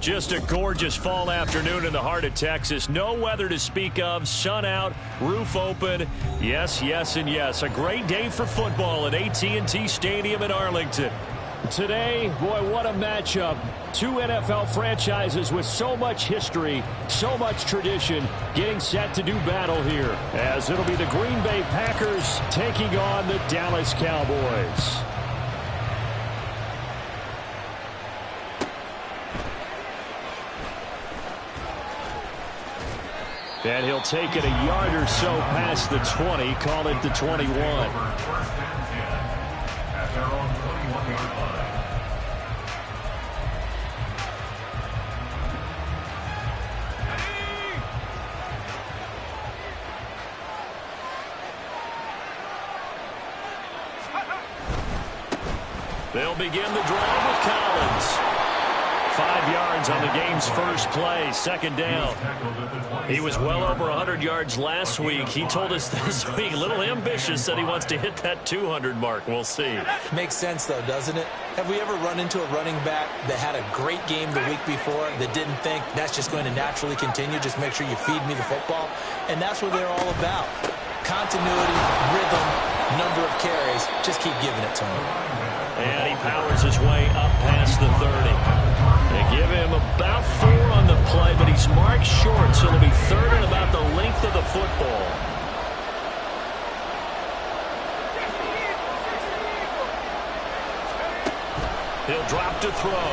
Just a gorgeous fall afternoon in the heart of Texas. No weather to speak of. Sun out, roof open. Yes, yes, and yes. A great day for football at AT&T Stadium in Arlington. Today, boy, what a matchup. Two NFL franchises with so much history, so much tradition, getting set to do battle here, as it'll be the Green Bay Packers taking on the Dallas Cowboys. And he'll take it a yard or so past the 20, call it the 21. They'll begin the drive with Collins. 5 yards on the game's first play, second down. He was well over 100 yards last week. He told us this week, a little ambitious, that he wants to hit that 200 mark. We'll see. Makes sense, though, doesn't it? Have we ever run into a running back that had a great game the week before that didn't think that's just going to naturally continue? Just make sure you feed me the football. And that's what they're all about. Continuity, rhythm, number of carries. Just keep giving it to him. And he powers his way up past the 30. They give him about 4 on the play, but he's marked short, so it'll be third and about the length of the football. He'll drop to throw.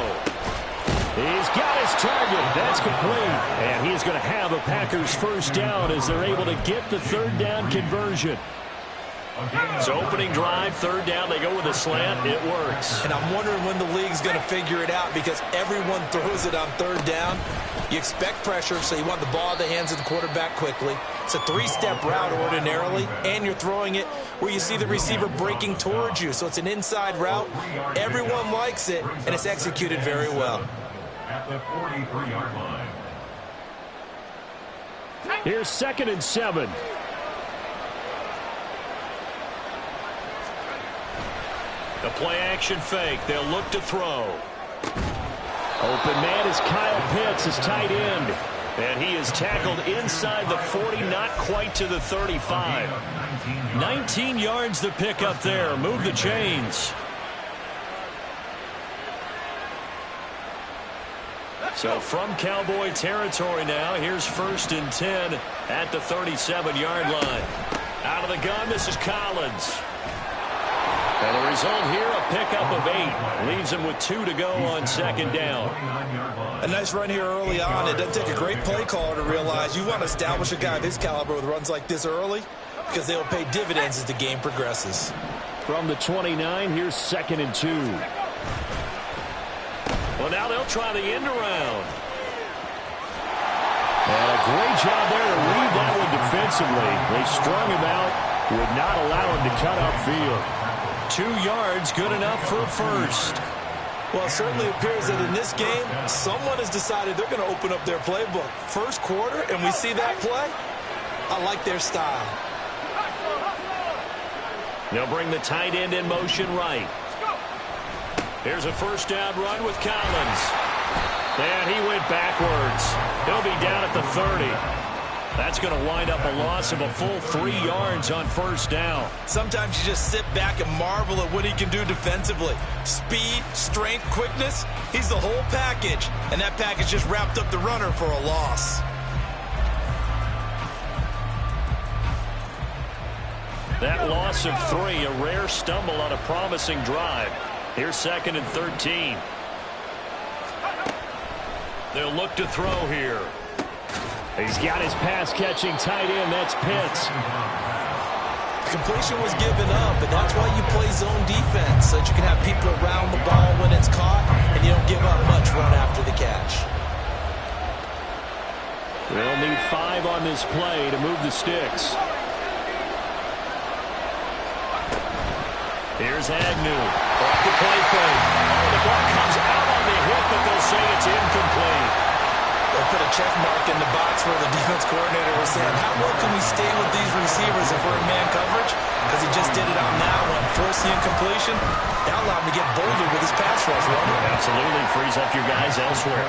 He's got his target. That's complete. And he's going to have a Packers first down as they're able to get the third down conversion. So opening drive, third down, they go with a slant. It works. And I'm wondering when the league's going to figure it out because everyone throws it on third down. You expect pressure, so you want the ball in the hands of the quarterback quickly. It's a 3-step route ordinarily, and you're throwing it where you see the receiver breaking towards you. So it's an inside route. Everyone likes it, and it's executed very well. At the 43-yard line. Here's 2nd and 7. The play-action fake. They'll look to throw. Open man is Kyle Pitts, his tight end. And he is tackled inside the 40, not quite to the 35. 19 yards to pick up there. Move the chains. So from Cowboy territory now, here's 1st and 10 at the 37-yard line. Out of the gun, this is Collins. And the result here, a pickup of 8. Leaves him with 2 to go on second down. A nice run here early on. It doesn't take a great play caller to realize you want to establish a guy of his caliber with runs like this early because they will pay dividends as the game progresses. From the 29, here's 2nd and 2. Well, now they'll try the end around. And a great job there to read that one defensively. They strung him out, would not allow him to cut upfield. 2 yards, good enough for a first. Well, it certainly appears that in this game, someone has decided they're going to open up their playbook. First quarter, and we see that play. I like their style. They'll bring the tight end in motion right. Here's a first down run with Collins. And he went backwards. He'll be down at the 30. That's going to wind up a loss of a full 3 yards on first down. Sometimes you just sit back and marvel at what he can do defensively. Speed, strength, quickness, he's the whole package. And that package just wrapped up the runner for a loss. That loss of 3, a rare stumble on a promising drive. Here's 2nd and 13. They'll look to throw here. He's got his pass-catching tight end. That's Pitts. Completion was given up, and that's why you play zone defense, so that you can have people around the ball when it's caught, and you don't give up much run after the catch. They'll need 5 on this play to move the sticks. Here's Agnew. Off the play fake. Oh, the ball comes out on the hip, but they'll say it's incomplete. They'll put a check mark in the box where the defense coordinator was saying, how well can we stay with these receivers if we're in man coverage? Because he just did it on that one. Force the incompletion. That allowed him to get bolder with his pass rush, won't it? Absolutely. Frees up your guys elsewhere.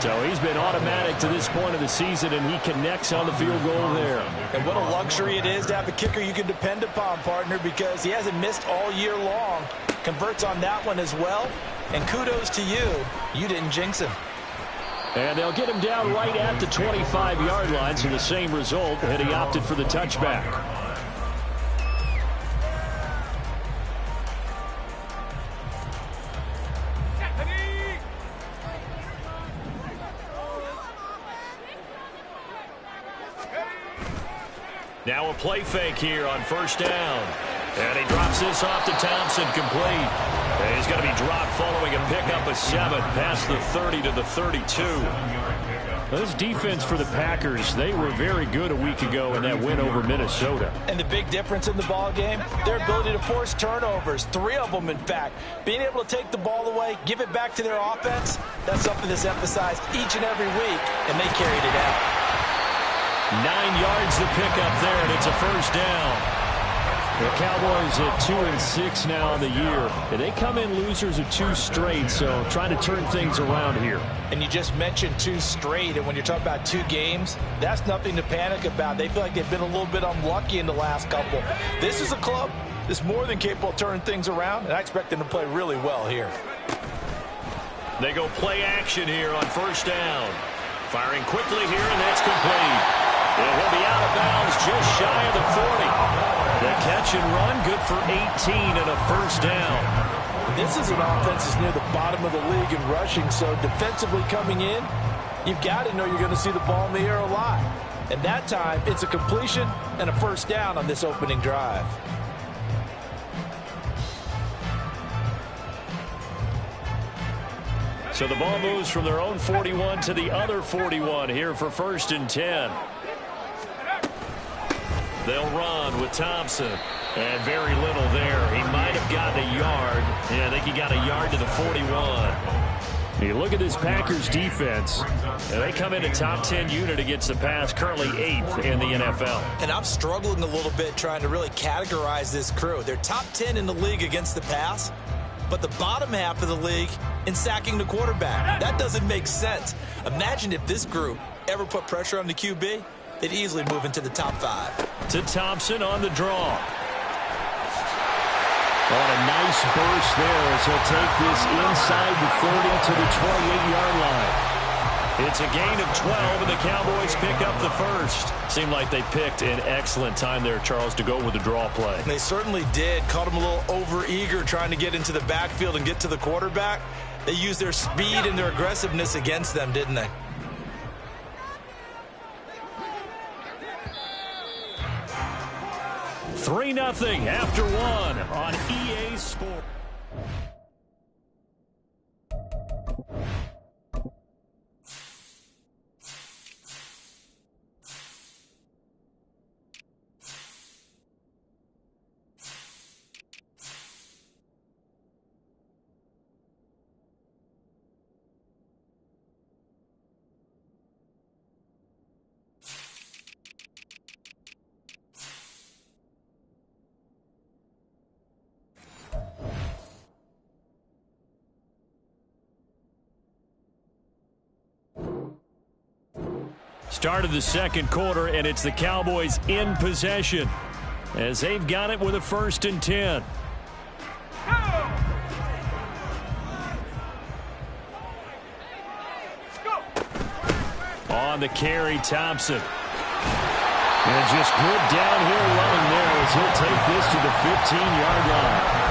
So he's been automatic to this point of the season, and he connects on the field goal there. And what a luxury it is to have a kicker you can depend upon, partner, because he hasn't missed all year long. Converts on that one as well. And kudos to you. You didn't jinx him. And they'll get him down right at the 25-yard line, so the same result, and he opted for the touchback. Now a play fake here on first down. And he drops this off to Thompson, complete. And he's going to be dropped following a pickup of 7 past the 30 to the 32. This defense for the Packers, they were very good a week ago in that win over Minnesota. And the big difference in the ball game, their ability to force turnovers, 3 of them in fact. Being able to take the ball away, give it back to their offense, that's something that's emphasized each and every week, and they carried it out. 9 yards to pick up there, and it's a first down. The Cowboys at 2-6 now in the year. And they come in losers of 2 straight, so trying to turn things around here. And you just mentioned 2 straight, and when you're talking about 2 games, that's nothing to panic about. They feel like they've been a little bit unlucky in the last couple. This is a club that's more than capable of turning things around, and I expect them to play really well here. They go play action here on first down. Firing quickly here, and that's complete. And he'll be out of bounds just shy of the 40. The catch and run, good for 18 and a first down. This is an offense that's near the bottom of the league in rushing, so defensively coming in, you've got to know you're going to see the ball in the air a lot. And that time, it's a completion and a first down on this opening drive. So the ball moves from their own 41 to the other 41 here for first and 10. They'll run with Thompson. And very little there. He might have gotten a yard. Yeah, I think he got a yard to the 41. You look at this Packers defense. And they come in a top 10 unit against the pass, currently 8th in the NFL. And I'm struggling a little bit trying to really categorize this crew. They're top 10 in the league against the pass, but the bottom half of the league in sacking the quarterback. That doesn't make sense. Imagine if this group ever put pressure on the QB, they'd easily move into the top 5. To Thompson on the draw. On a nice burst there as he'll take this inside the 30 to the 28-yard line. It's a gain of 12, and the Cowboys pick up the first. Seemed like they picked an excellent time there, Charles, to go with the draw play. They certainly did. Caught them a little over-eager trying to get into the backfield and get to the quarterback. They used their speed and their aggressiveness against them, didn't they? Three 3-0 after 1 on EA Sports. Start of the second quarter, and it's the Cowboys in possession as they've got it with a 1st and 10. On the carry, Thompson. And just good downhill running there as he'll take this to the 15-yard line.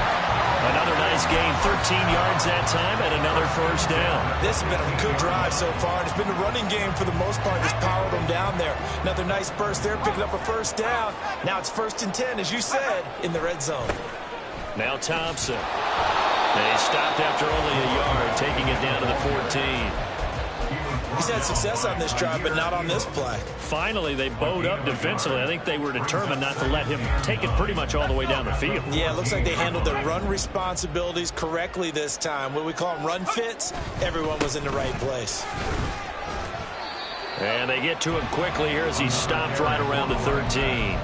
Another nice gain, 13 yards that time, and another first down. This has been a good drive so far. It's been the running game for the most part that's powered them down there. Another nice burst there, picking up a first down. Now it's 1st and 10, as you said, in the red zone. Now Thompson. And he stopped after only a yard, taking it down to the 14. He's had success on this drive, but not on this play. Finally, they bowed up defensively. I think they were determined not to let him take it pretty much all the way down the field. Yeah, it looks like they handled their run responsibilities correctly this time. What we call them run fits, everyone was in the right place. And they get to him quickly here as he stopped right around the 13.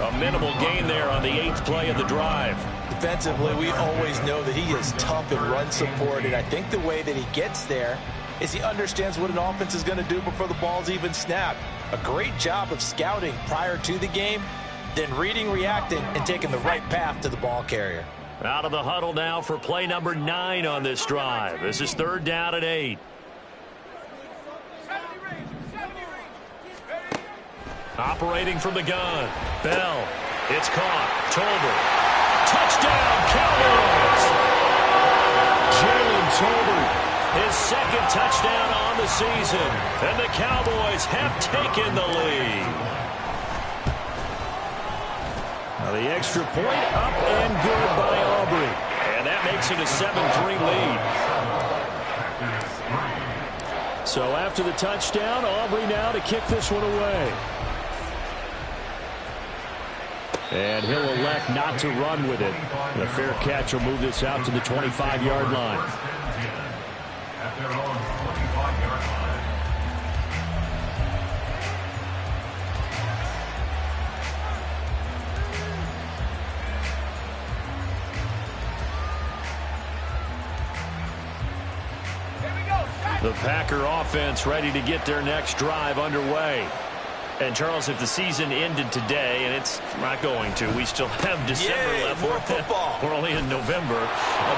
A minimal gain there on the 8th play of the drive. Defensively, we always know that he is tough in run support, and I think the way that he gets there is he understands what an offense is going to do before the ball's even snapped. A great job of scouting prior to the game, then reading, reacting, and taking the right path to the ball carrier. Out of the huddle now for play number 9 on this drive. This is 3rd down and 8. Operating from the gun. Bell. It's caught. Tolbert. Touchdown, Cowboys! Jalen Tolbert, his 2nd touchdown on the season. And the Cowboys have taken the lead. Now the extra point up and good by Aubrey. And that makes it a 7-3 lead. So after the touchdown, Aubrey now to kick this one away. And he'll elect not to run with it. The fair catch will move this out to the 25-yard line. At their own 25-yard line. The Packer offense ready to get their next drive underway. And, Charles, if the season ended today, and it's not going to, we still have December left. More football. We're only in November.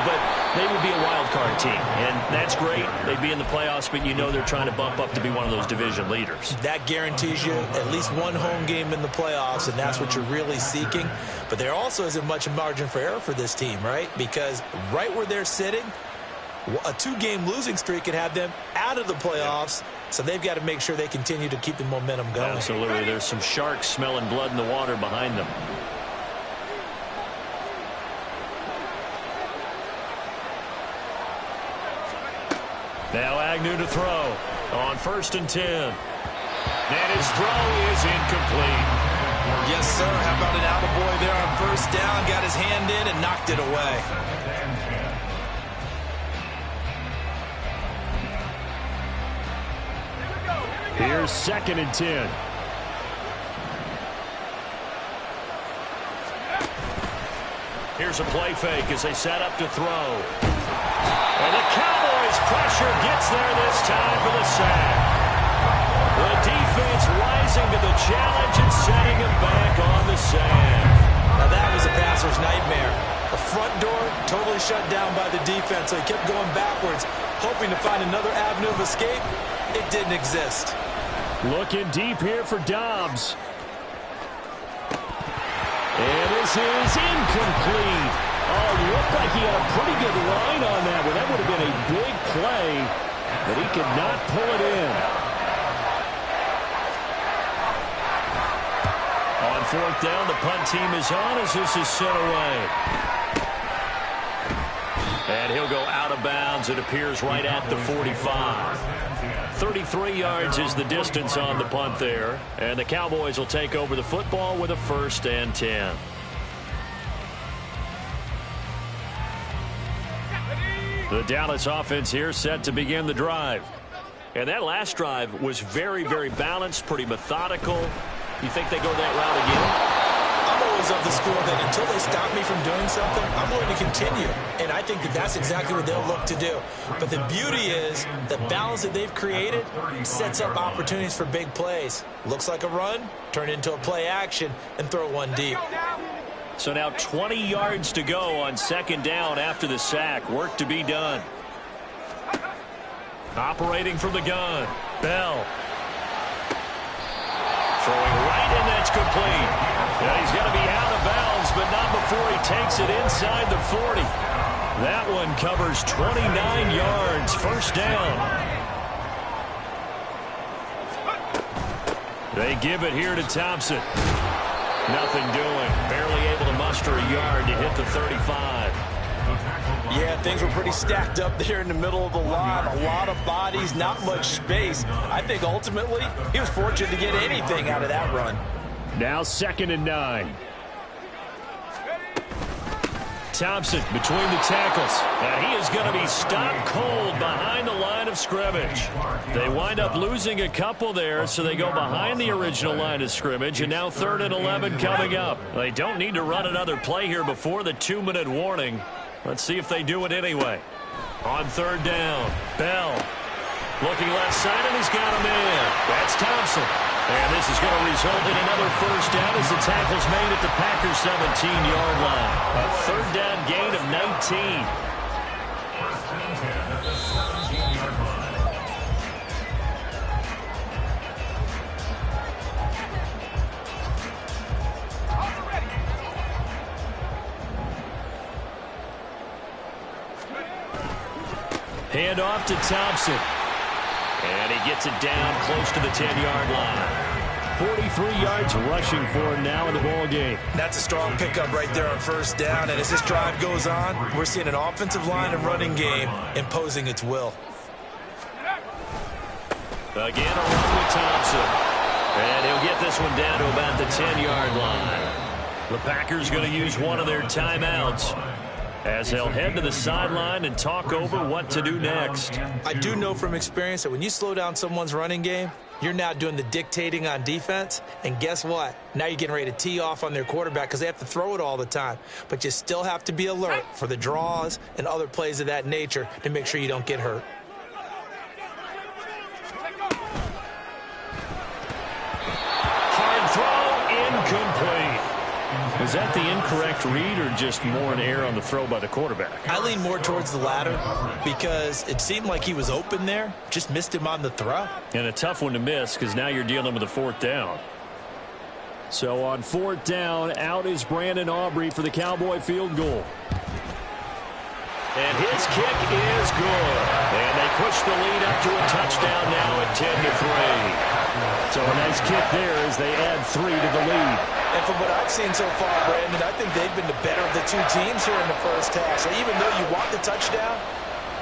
But they would be a wild card team. And that's great. They'd be in the playoffs, but you know they're trying to bump up to be one of those division leaders. That guarantees you at least one home game in the playoffs, and that's what you're really seeking. But there also isn't much margin for error for this team, right? Because right where they're sitting, a 2-game losing streak could have them out of the playoffs. So they've got to make sure they continue to keep the momentum going. Absolutely. There's some sharks smelling blood in the water behind them. Now Agnew to throw on 1st and 10. And his throw is incomplete. Yes, sir. How about an attaboy there on 1st down? Got his hand in and knocked it away. Here's 2nd and 10. Here's a play fake as they set up to throw. And the Cowboys' pressure gets there this time for the sack. The defense rising to the challenge and setting him back on the sand. Now that was a passer's nightmare. The front door totally shut down by the defense, so he kept going backwards, hoping to find another avenue of escape. It didn't exist. Looking deep here for Dobbs. And this is incomplete. Oh, it looked like he had a pretty good line on that one. That would have been a big play, but he could not pull it in. On 4th down, the punt team is on as this is sent away. And he'll go out of bounds. It appears right at the 45. 33 yards is the distance on the punt there. And the Cowboys will take over the football with a 1st and 10. The Dallas offense here set to begin the drive. And that last drive was very, very balanced, pretty methodical. You think they go that route again? I'm always of the school that until they stop me from doing something, I'm going to continue. And I think that that's exactly what they'll look to do. But the beauty is the balance that they've created sets up opportunities for big plays. Looks like a run, turn into a play action, and throw one deep. So now 20 yards to go on 2nd down after the sack. Work to be done. Operating from the gun. Bell. Throwing right, and that's complete. Now he's going to be out of bounds, but not before he takes it inside the 40. That one covers 29 yards. 1st down. They give it here to Thompson. Nothing doing. Barely able to muster a yard to hit the 35. Yeah, things were pretty stacked up there in the middle of the line. A lot of bodies, not much space. I think ultimately he was fortunate to get anything out of that run. Now 2nd and 9. Thompson between the tackles. And he is going to be stopped cold behind the line of scrimmage. They wind up losing a couple there, so they go behind the original line of scrimmage. And now 3rd and 11 coming up. They don't need to run another play here before the 2-minute warning. Let's see if they do it anyway. On 3rd down, Bell. Looking left side, and he's got him in. That's Thompson. And this is going to result in another first down as the tackle's made at the Packers' 17-yard line. A third down gain of 19. First and 10 at the 17-yard line. Hand off to Thompson. And he gets it down close to the 10-yard line. 43 yards rushing for him now in the ball game. That's a strong pickup right there on first down. And as this drive goes on, we're seeing an offensive line and running game imposing its will. Again, along with Thompson. And he'll get this one down to about the 10-yard line. The Packers going to use one of their timeouts as they'll head to the sideline and talk over what to do next. I do know from experience that when you slow down someone's running game, you're now doing the dictating on defense. And guess what? Now you're getting ready to tee off on their quarterback because they have to throw it all the time. But you still have to be alert for the draws and other plays of that nature to make sure you don't get hurt. Hard throw, incomplete. Was that the incorrect read or just more an error on the throw by the quarterback? I lean more towards the latter because it seemed like he was open there, just missed him on the throw. And a tough one to miss because now you're dealing with a fourth down. So on fourth down, out is Brandon Aubrey for the Cowboy field goal. And his kick is good. And they push the lead up to a touchdown now at 10-3. So a nice kick there as they add 3 to the lead. And from what I've seen so far, Brandon, I think they've been the better of the two teams here in the first half. So even though you want the touchdown,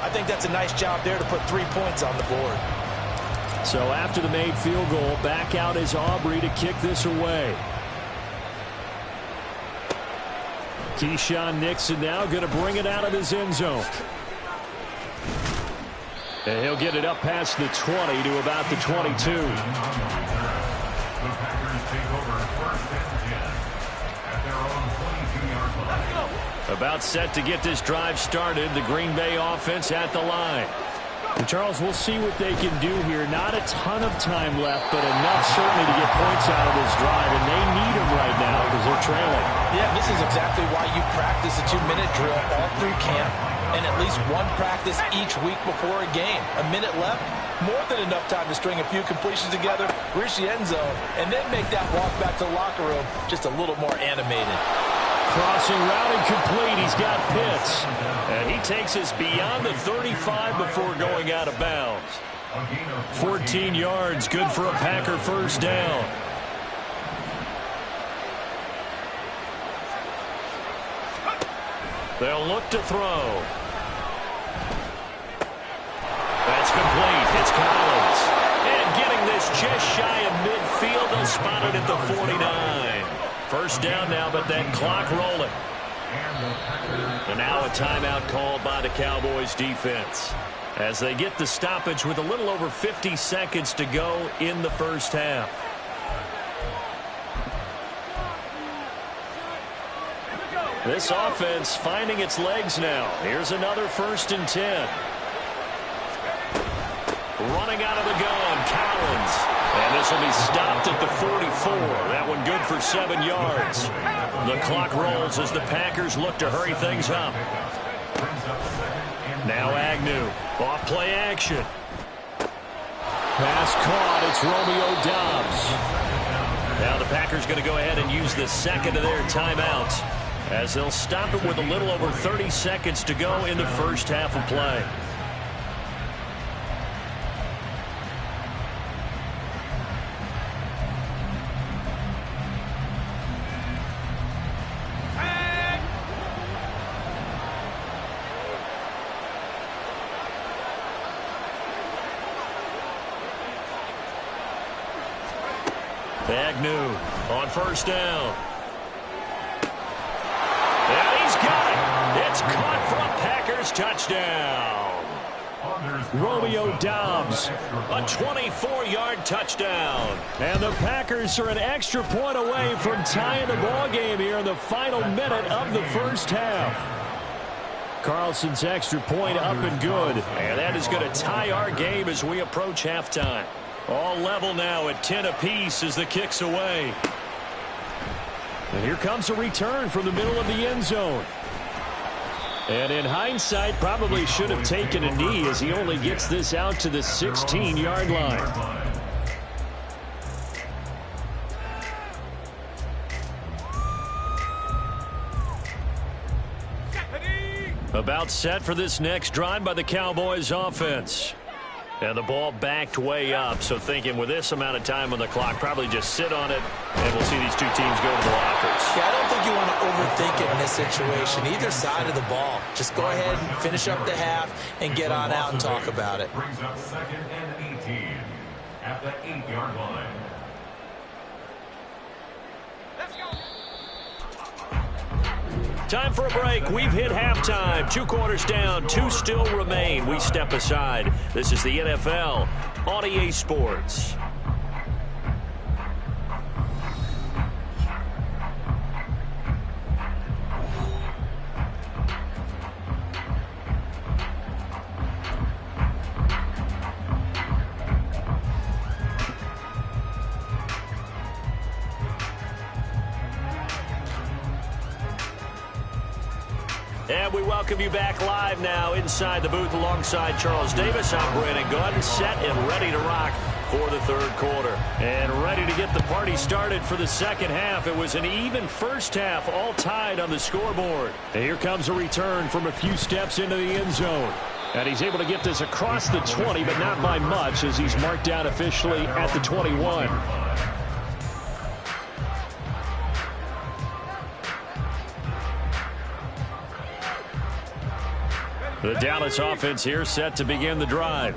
I think that's a nice job there to put 3 points on the board. So after the made field goal, back out is Aubrey to kick this away. Keyshawn Nixon now going to bring it out of his end zone. And he'll get it up past the 20 to about the 22. The Packers take over first and 10 at their own 22-yard line. About set to get this drive started. The Green Bay offense at the line. And Charles, we'll see what they can do here. Not a ton of time left, but enough certainly to get points out of this drive. And they need them right now because they're trailing. Yeah, this is exactly why you practice a 2-minute drill all through camp and at least one practice each week before a game. A minute left, more than enough time to string a few completions together, reach the end zone, and then make that walk back to the locker room just a little more animated. Crossing route incomplete. He's got Pitts. And he takes us beyond the 35 before going out of bounds. 14 yards, good for a Packer first down. They'll look to throw. That's complete. It's Collins. And getting this just shy of midfield. They'll spot it at the 49. First down now, but that clock rolling. And now a timeout called by the Cowboys defense as they get the stoppage with a little over 50 seconds to go in the first half. This offense finding its legs now. Here's another first and 10. Running out of the gun, Collins. And this will be stopped at the 44. That one good for 7 yards. The clock rolls as the Packers look to hurry things up. Now Agnew, off play action. Pass caught, it's Romeo Doubs. Now the Packers going to go ahead and use the second of their timeouts as they'll stop it with a little over 30 seconds to go in the first half of play. Agnew on first down. And he's got it. It's caught for a Packers touchdown. Romeo Doubs, a 24-yard touchdown. And the Packers are an extra point away from tying the ball game here in the final minute of the first half. Carlson's extra point up and good. And that is going to tie our game as we approach halftime. All level now at 10 apiece as the kick's away. And here comes a return from the middle of the end zone. And in hindsight, probably should have taken a knee as he only gets this out to the 16-yard line. About set for this next drive by the Cowboys offense. And the ball backed way up, so thinking with this amount of time on the clock, probably just sit on it, and we'll see these two teams go to the lockers. Yeah, I don't think you want to overthink it in this situation, either side of the ball. Just go ahead and finish up the half and get on out and talk about it. Brings up 2nd and 18 at the 8-yard line. Time for a break. We've hit halftime. 2 quarters down. 2 still remain. We step aside. This is the NFL on EA Sports. And we welcome you back live now inside the booth alongside Charles Davis. I'm Brandon Gunn, set and ready to rock for the third quarter. And ready to get the party started for the second half. It was an even first half, all tied on the scoreboard. And here comes a return from a few steps into the end zone. And he's able to get this across the 20, but not by much as he's marked down officially at the 21. The Dallas offense here set to begin the drive.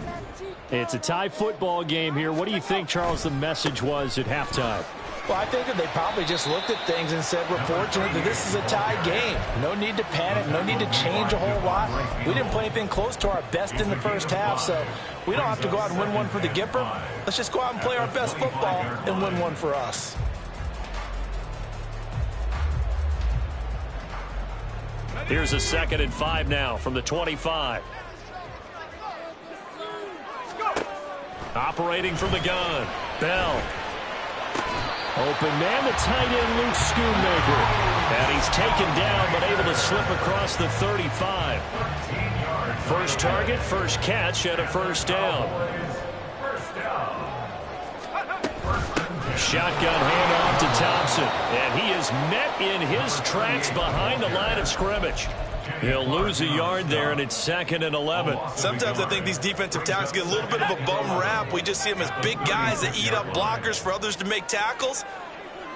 It's a tie football game here. What do you think, Charles, the message was at halftime? Well, I think that they probably just looked at things and said, we're fortunate that this is a tie game. No need to panic, no need to change a whole lot. We didn't play anything close to our best in the first half, so we don't have to go out and win one for the Gipper. Let's just go out and play our best football and win one for us. Here's a 2nd and 5 now from the 25. Operating from the gun. Bell. Open man, the tight end, Luke Schoonmaker. And he's taken down, but able to slip across the 35. First target, first catch, and a first down. Shotgun handoff to Thompson, and he is met in his tracks behind the line of scrimmage. He'll lose a yard there, and it's 2nd and 11. Sometimes I think these defensive tackles get a little bit of a bum rap. We just see them as big guys that eat up blockers for others to make tackles.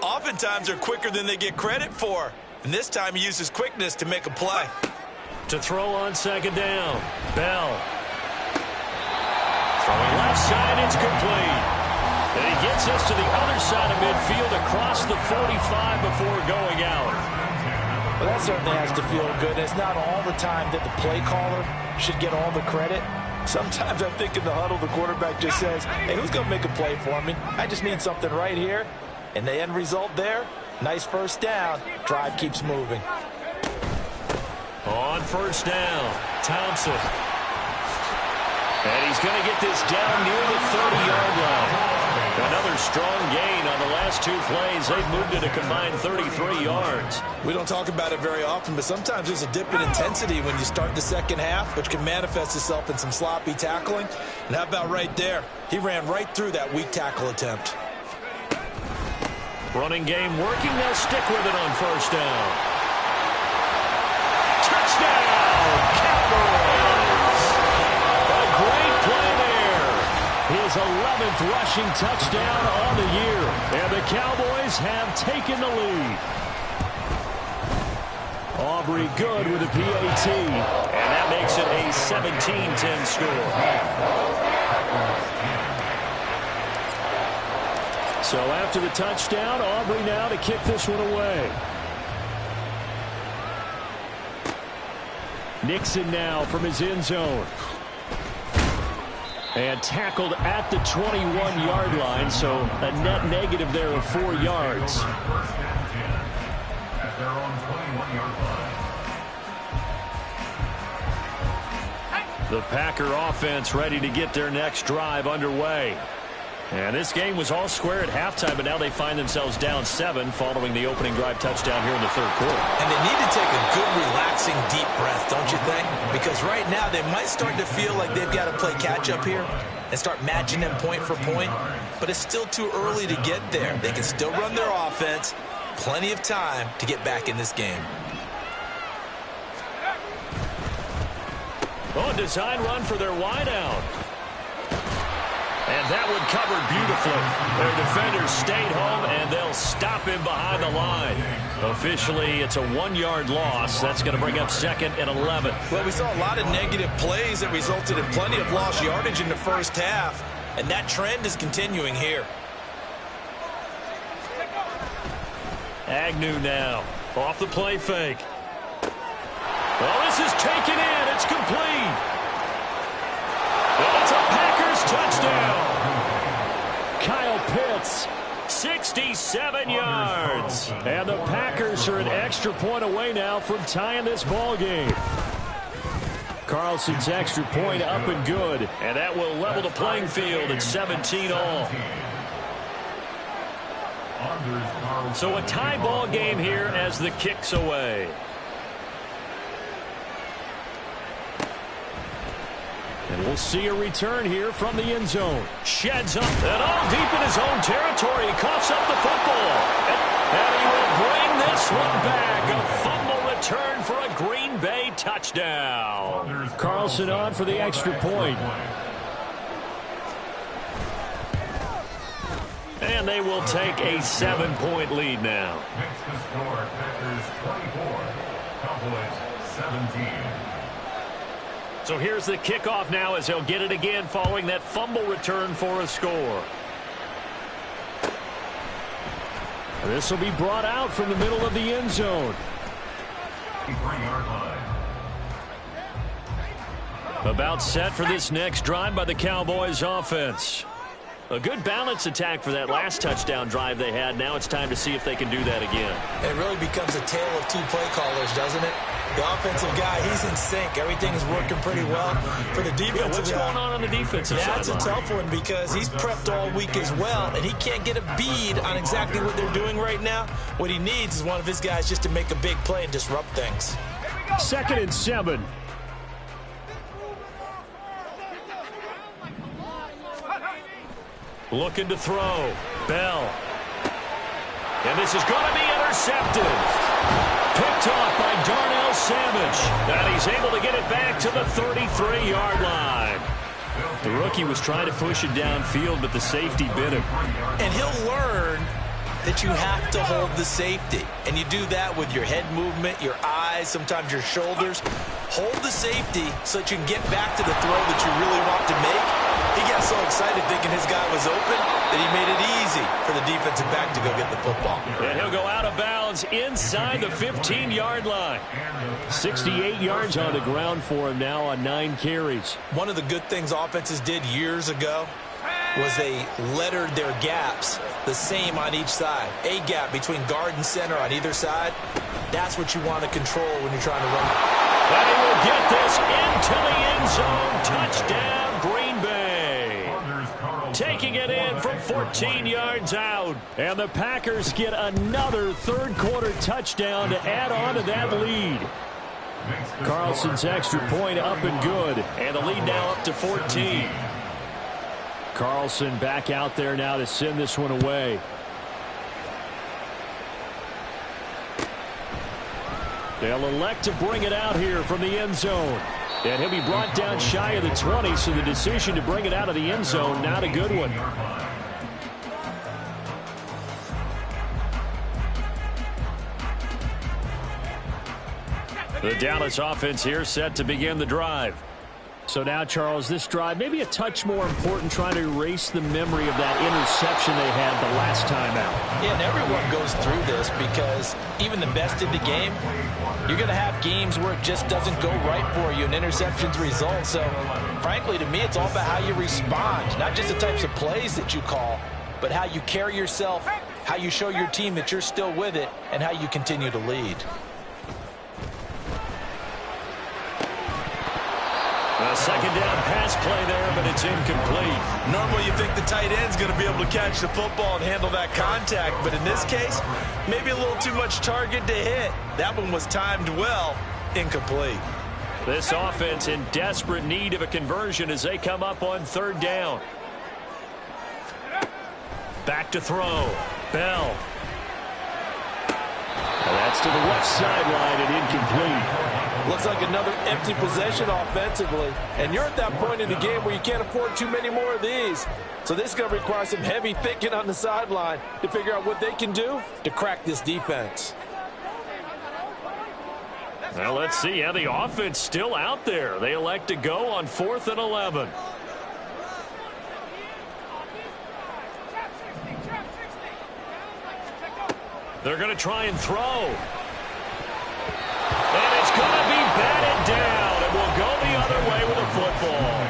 Oftentimes they're quicker than they get credit for, and this time he uses quickness to make a play. To throw on 2nd down, Bell. Throwing left side, it's complete. And he gets us to the other side of midfield across the 45 before going out. Well, that certainly has to feel good. It's not all the time that the play caller should get all the credit. Sometimes I think in the huddle, the quarterback just says, hey, who's going to make a play for me? I just need something right here. And the end result there, nice first down. Drive keeps moving. On first down, Thompson. And he's going to get this down near the 30-yard line. Another strong gain on the last 2 plays. They've moved it a combined 33 yards. We don't talk about it very often, but sometimes there's a dip in intensity when you start the second half, which can manifest itself in some sloppy tackling. And how about right there? He ran right through that weak tackle attempt. Running game working. They'll stick with it on first down. Touchdown, Cowboys! A great play there. His 11th rushing touchdown on the year. And the Cowboys have taken the lead. Aubrey good with a PAT. And that makes it a 17-10 score. So after the touchdown, Aubrey now to kick this one away. Nixon now from his end zone. And tackled at the 21-yard line, so a net negative there of 4 yards. At their own 21-yard line. The Packer offense ready to get their next drive underway. And this game was all square at halftime, but now they find themselves down 7 following the opening drive touchdown here in the third quarter. And they need to take a good, relaxing, deep breath, don't you think? Because right now they might start to feel like they've got to play catch-up here and start matching them point for point. But it's still too early to get there. They can still run their offense. Plenty of time to get back in this game. Oh, design run for their wideout. And that one covered beautifully. Their defenders stayed home, and they'll stop him behind the line. Officially, it's a 1-yard loss. That's going to bring up 2nd and 11. Well, we saw a lot of negative plays that resulted in plenty of lost yardage in the first half, and that trend is continuing here. Agnew now off the play fake. Well, this is taken in. It's complete. It's a Packers touchdown. Kyle Pitts, 67 yards. And the Packers are an extra point away now from tying this ball game. Carlson's extra point up and good. And that will level the playing field at 17 all. So a tie ball game here as the kick's away. And we'll see a return here from the end zone. Sheds up and all deep in his own territory. He coughs up the football. And he will bring this one back. A fumble return for a Green Bay touchdown. Carlson on for the extra point. And they will take a 7-point lead now. Makes the score Packers 24, Cowboys 17. So here's the kickoff now as they'll get it again following that fumble return for a score. This will be brought out from the middle of the end zone. 3-yard line. About set for this next drive by the Cowboys offense. A good balance attack for that last touchdown drive they had. Now it's time to see if they can do that again. It really becomes a tale of 2 play callers, doesn't it? The offensive guy, he's in sync. Everything's working pretty well. For the defensive guy, what's going on the defensive side? That's a tough one because he's prepped all week as well, and he can't get a bead on exactly what they're doing right now. What he needs is one of his guys just to make a big play and disrupt things. 2nd and 7. Looking to throw. Bell. And this is going to be intercepted. Picked off by Darnell Savage. And he's able to get it back to the 33-yard line. The rookie was trying to push it downfield, but the safety bit him. And he'll learn that you have to hold the safety. And you do that with your head movement, your eyes, sometimes your shoulders. Hold the safety so that you can get back to the throw that you really want to make. He got so excited thinking his guy was open that he made it easy for the defensive back to go get the football. And he'll go out of bounds inside the 15-yard line. 68 yards on the ground for him now on 9 carries. One of the good things offenses did years ago was they lettered their gaps the same on each side. A gap between guard and center on either side. That's what you want to control when you're trying to run. And he will get this into the end zone. Touchdown, Green Bay. Taking it in from 14 yards out. And the Packers get another third-quarter touchdown to add on to that lead. Carlson's extra point up and good. And the lead now up to 14. Carlson back out there now to send this one away. They'll elect to bring it out here from the end zone. And he'll be brought down shy of the 20, so the decision to bring it out of the end zone, not a good one. The Dallas offense here set to begin the drive. So now, Charles, this drive maybe a touch more important, trying to erase the memory of that interception they had the last time out. Yeah, and everyone goes through this because even the best in the game, you're going to have games where it just doesn't go right for you and interceptions result. So, frankly, to me, it's all about how you respond, not just the types of plays that you call, but how you carry yourself, how you show your team that you're still with it, and how you continue to lead. A second down pass play there, but it's incomplete. Normally you think the tight end's going to be able to catch the football and handle that contact, but in this case, maybe a little too much target to hit. That one was timed well, incomplete. This offense in desperate need of a conversion as they come up on third down. Back to throw. Bell. And that's to the left sideline and incomplete. Looks like another empty possession offensively. And you're at that point in the game where you can't afford too many more of these. So this is going to require some heavy thinking on the sideline to figure out what they can do to crack this defense. Well, let's see how the offense still out there. They elect to go on 4th and 11. They're going to try and throw. And it's going to be batted down. It will go the other way with a football.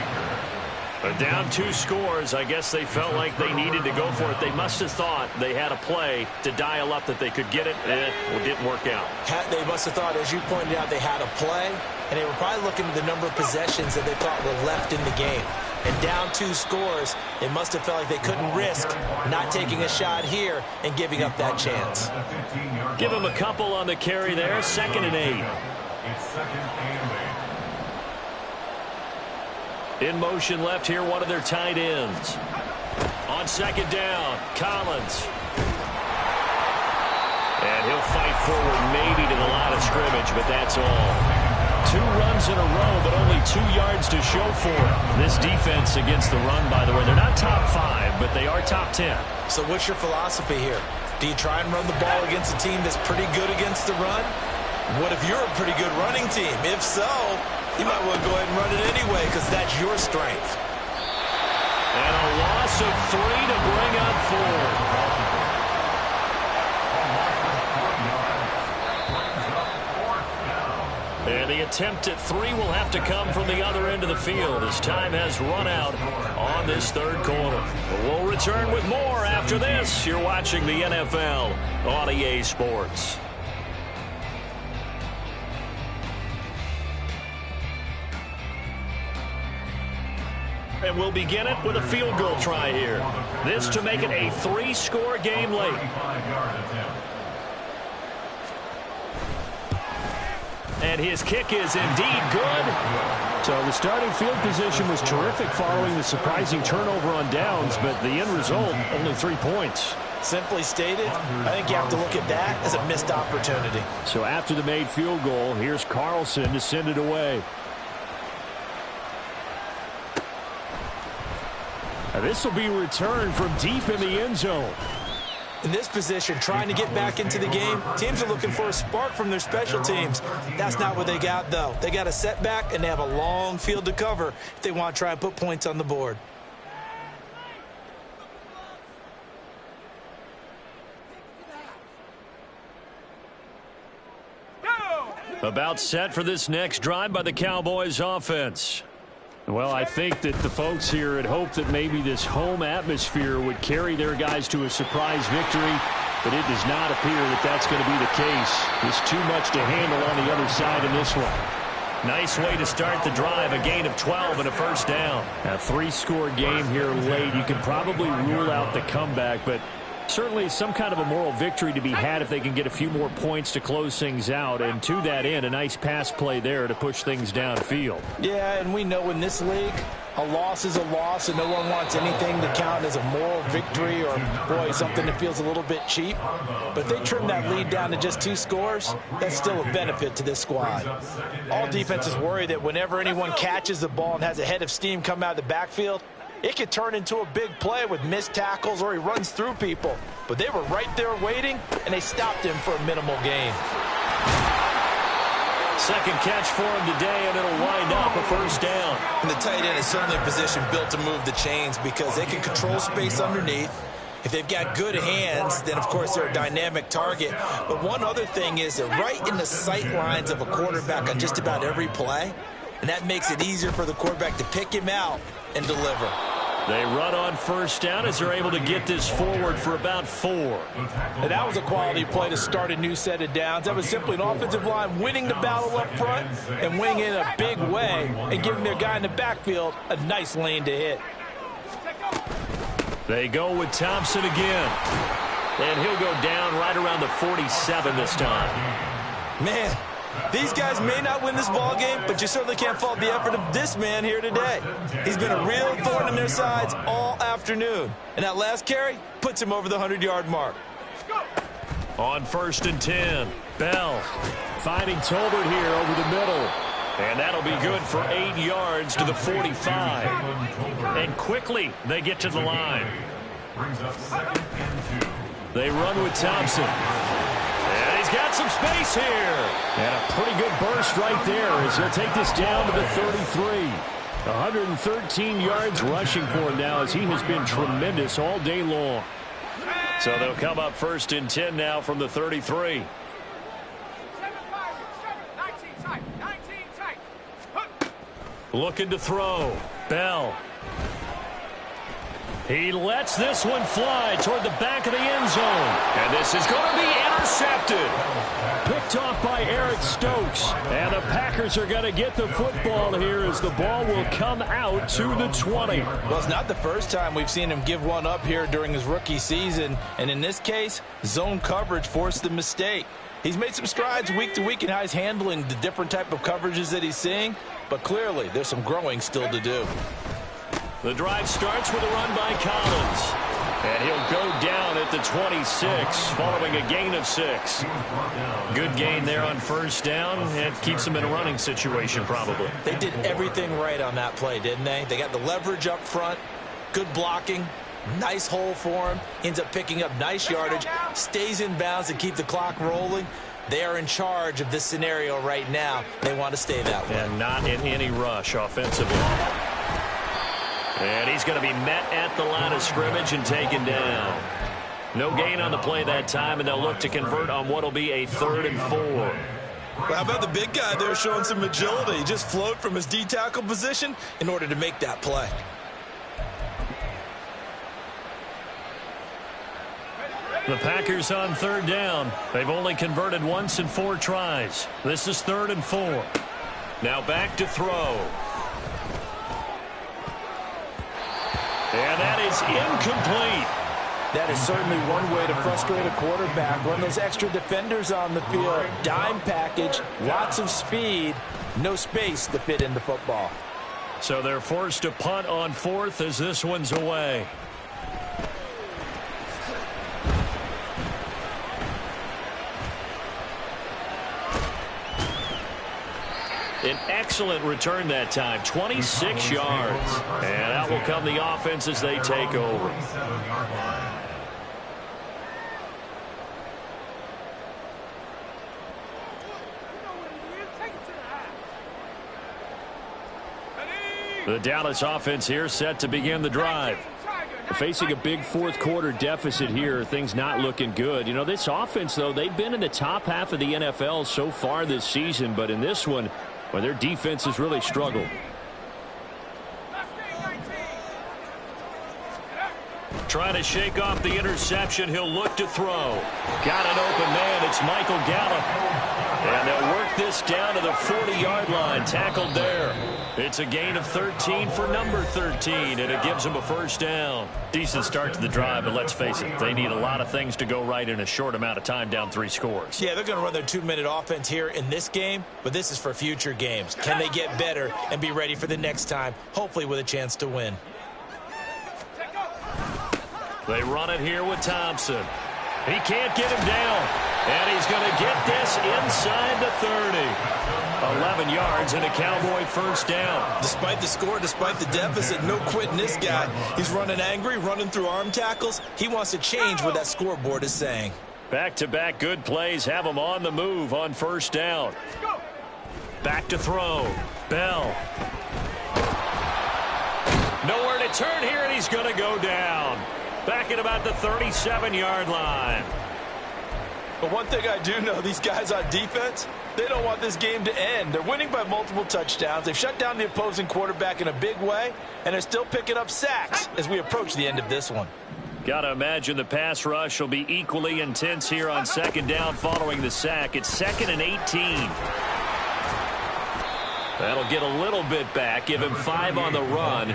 But down 2 scores, I guess they felt like they needed to go for it. They must have thought they had a play to dial up that they could get it. It didn't work out. They must have thought, as you pointed out, they had a play, and they were probably looking at the number of possessions that they thought were left in the game. And down 2 scores, they must have felt like they couldn't risk not taking a shot here and giving up that chance. Give them a couple on the carry there, 2nd and 8. It's 2nd and 8. In motion left here, one of their tight ends. On 2nd down, Collins. And he'll fight forward maybe to the line of scrimmage, but that's all. 2 runs in a row, but only 2 yards to show for it. This defense against the run, by the way, they're not top 5, but they are top 10. So what's your philosophy here? Do you try and run the ball against a team that's pretty good against the run? What if you're a pretty good running team? If so, you might want to go ahead and run it anyway because that's your strength. And a loss of 3 to bring up 4. And the attempt at 3 will have to come from the other end of the field as time has run out on this 3rd quarter. We'll return with more after this. You're watching the NFL on EA Sports. And we'll begin it with a field goal try here. This to make it a 3-score game late. And his kick is indeed good. So the starting field position was terrific following the surprising turnover on downs, but the end result, only 3 points. Simply stated, I think you have to look at that as a missed opportunity. So after the made field goal, here's Carlson to send it away. This will be returned from deep in the end zone. In this position, trying to get back into the game, teams are looking for a spark from their special teams. That's not what they got, though. They got a setback, and they have a long field to cover if they want to try and put points on the board. About set for this next drive by the Cowboys offense. Well, I think that the folks here had hoped that maybe this home atmosphere would carry their guys to a surprise victory, but it does not appear that that's going to be the case. There's too much to handle on the other side in this one. Nice way to start the drive, a gain of 12 and a 1st down. A 3-score game here late. You can probably rule out the comeback, but certainly some kind of a moral victory to be had if they can get a few more points to close things out. And to that end, a nice pass play there to push things downfield. Yeah, and we know in this league, a loss is a loss, and no one wants anything to count as a moral victory or, boy, something that feels a little bit cheap. But if they trim that lead down to just 2 scores, that's still a benefit to this squad. All defenses worry that whenever anyone catches the ball and has a head of steam come out of the backfield, it could turn into a big play with missed tackles or he runs through people. But they were right there waiting, and they stopped him for a minimal gain. Second catch for him today, and it'll wind up a 1st down. And the tight end is certainly a position built to move the chains because they can control space underneath. If they've got good hands, then, of course, they're a dynamic target. But one other thing is they're right in the sight lines of a quarterback on just about every play, and that makes it easier for the quarterback to pick him out and deliver. They run on first down as they're able to get this forward for about 4. And that was a quality play to start a new set of downs. That was simply an offensive line winning the battle up front and winning it in a big way and giving their guy in the backfield a nice lane to hit. They go with Thompson again. And he'll go down right around the 47 this time. Man, these guys may not win this ball game, but you certainly can't fault the effort of this man here today. He's been a real thorn in their sides all afternoon. And that last carry puts him over the 100-yard mark. On 1st and 10, Bell finding Tolbert here over the middle. And that'll be good for 8 yards to the 45. And quickly they get to the line. They run with Thompson. And he's got some space here. And a pretty good burst right there as he'll take this down to the 33. 113 yards rushing for him now as he has been tremendous all day long. So they'll come up 1st and 10 now from the 33. Looking to throw. Bell. He lets this one fly toward the back of the end zone. And this is going to be intercepted. Picked off by Eric Stokes. And the Packers are going to get the football here as the ball will come out to the 20. Well, it's not the first time we've seen him give one up here during his rookie season. And in this case, zone coverage forced the mistake. He's made some strides week to week in how he's handling the different type of coverages that he's seeing. But clearly, there's some growing still to do. The drive starts with a run by Collins. And he'll go down at the 26 following a gain of 6. Good gain there on 1st down. And keeps him in a running situation probably. They did everything right on that play, didn't they? They got the leverage up front, good blocking, nice hole for him. Ends up picking up nice yardage, stays in bounds to keep the clock rolling. They are in charge of this scenario right now. They want to stay that way. And not in any rush offensively. And he's going to be met at the line of scrimmage and taken down. No gain on the play that time, and they'll look to convert on what will be a 3rd and 4. Well, how about the big guy there showing some agility? He just flowed from his D-tackle position in order to make that play. The Packers on 3rd down. They've only converted once in 4 tries. This is 3rd and 4. Now back to throw. And that is incomplete. That is certainly one way to frustrate a quarterback. Run those extra defenders on the field. Dime package, lots of speed, no space to fit in the football. So they're forced to punt on 4th as this one's away. An excellent return that time, 26 yards. And out will come the offense as they take over. The Dallas offense here set to begin the drive. Facing a big 4th quarter deficit here, things not looking good. You know, this offense, though, they've been in the top half of the NFL so far this season, but in this one, well, their defense has really struggled. Trying to shake off the interception. He'll look to throw. Got an open man. It's Michael Gallup. And they'll work this down to the 40-yard line. Tackled there. It's a gain of 13 for number 13, and it gives them a 1st down. Decent start to the drive, but let's face it, they need a lot of things to go right in a short amount of time, down 3 scores. Yeah, they're going to run their 2-minute offense here in this game, but this is for future games. Can they get better and be ready for the next time, hopefully with a chance to win? They run it here with Thompson. He can't get him down, and he's going to get this inside the 30. 11 yards and a Cowboy 1st down. Despite the score, despite the deficit, no quitting this guy. He's running angry, running through arm tackles. He wants to change what that scoreboard is saying. Back-to-back good plays have him on the move on 1st down. Back to throw. Bell. Nowhere to turn here, and he's going to go down. Back at about the 37-yard line. But one thing I do know, these guys on defense, they don't want this game to end. They're winning by multiple touchdowns. They've shut down the opposing quarterback in a big way, and they're still picking up sacks as we approach the end of this one. Got to imagine the pass rush will be equally intense here on second down following the sack. It's 2nd and 18. That'll get a little bit back, give him 5 on the run,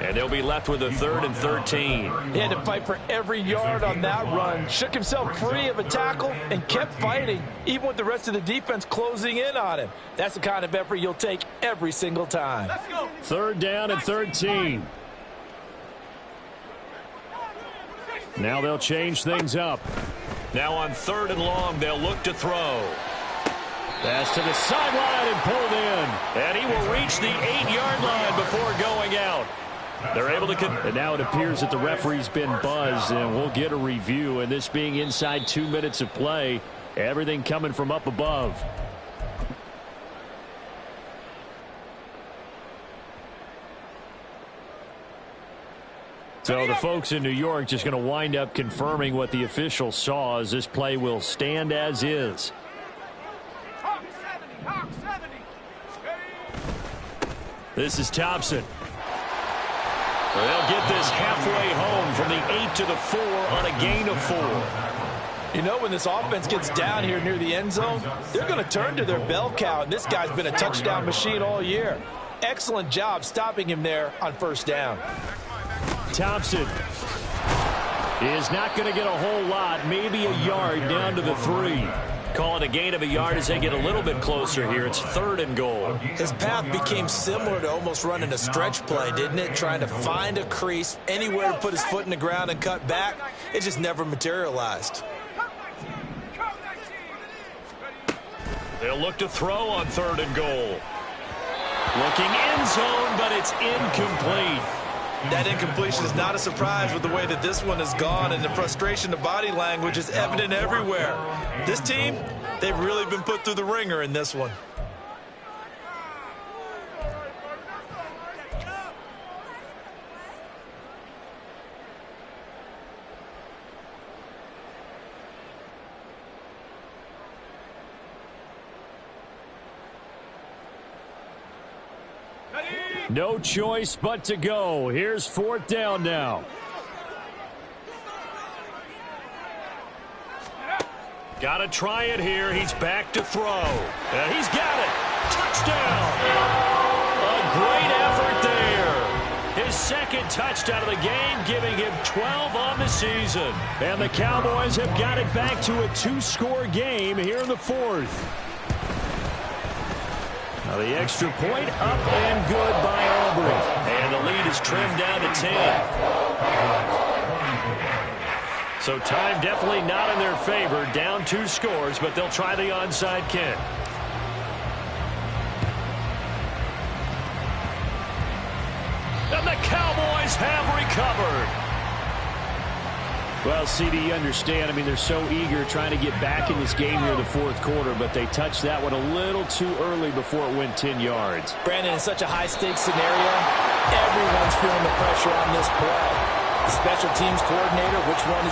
and they'll be left with a 3rd and 13. He had to fight for every yard on that run, shook himself free of a tackle, and kept fighting, even with the rest of the defense closing in on him. That's the kind of effort you'll take every single time. 3rd down and 13. Now they'll change things up. Now on 3rd and long, they'll look to throw. Pass to the sideline and pulled in. And he will reach the 8-yard line before going out. They're able to... And now it appears that the referee's been buzzed, and we'll get a review. And this being inside 2 minutes of play, everything coming from up above. So the folks in New York just going to wind up confirming what the official saw, as this play will stand as is. This is Thompson. They'll get this halfway home from the 8 to the 4 on a gain of 4. You know, when this offense gets down here near the end zone, they're going to turn to their bell cow, and this guy's been a touchdown machine all year. Excellent job stopping him there on 1st down. Thompson is not going to get a whole lot, maybe a yard down to the 3. Call it a gain of a yard as they get a little bit closer here. It's 3rd and goal. His path became similar to almost running a stretch play, didn't it? Trying to find a crease, anywhere to put his foot in the ground and cut back. It just never materialized. They'll look to throw on 3rd and goal. Looking end zone, but it's incomplete. That incompletion is not a surprise with the way that this one has gone, and the frustration, the body language is evident everywhere. This team, they've really been put through the ringer in this one. No choice but to go. Here's 4th down now. Got to try it here. He's back to throw. And he's got it. Touchdown. A great effort there. His 2nd touchdown of the game, giving him 12 on the season. And the Cowboys have got it back to a 2-score game here in the 4th. Now the extra point up and good by Aubrey. And the lead is trimmed down to 10. So time definitely not in their favor. Down 2 scores, but they'll try the onside kick. And the Cowboys have recovered. Well, CD, you understand. I mean, they're so eager trying to get back in this game here in the 4th quarter, but they touched that one a little too early before it went 10 yards. Brandon, in such a high-stakes scenario, everyone's feeling the pressure on this play. The special teams coordinator, which one is he?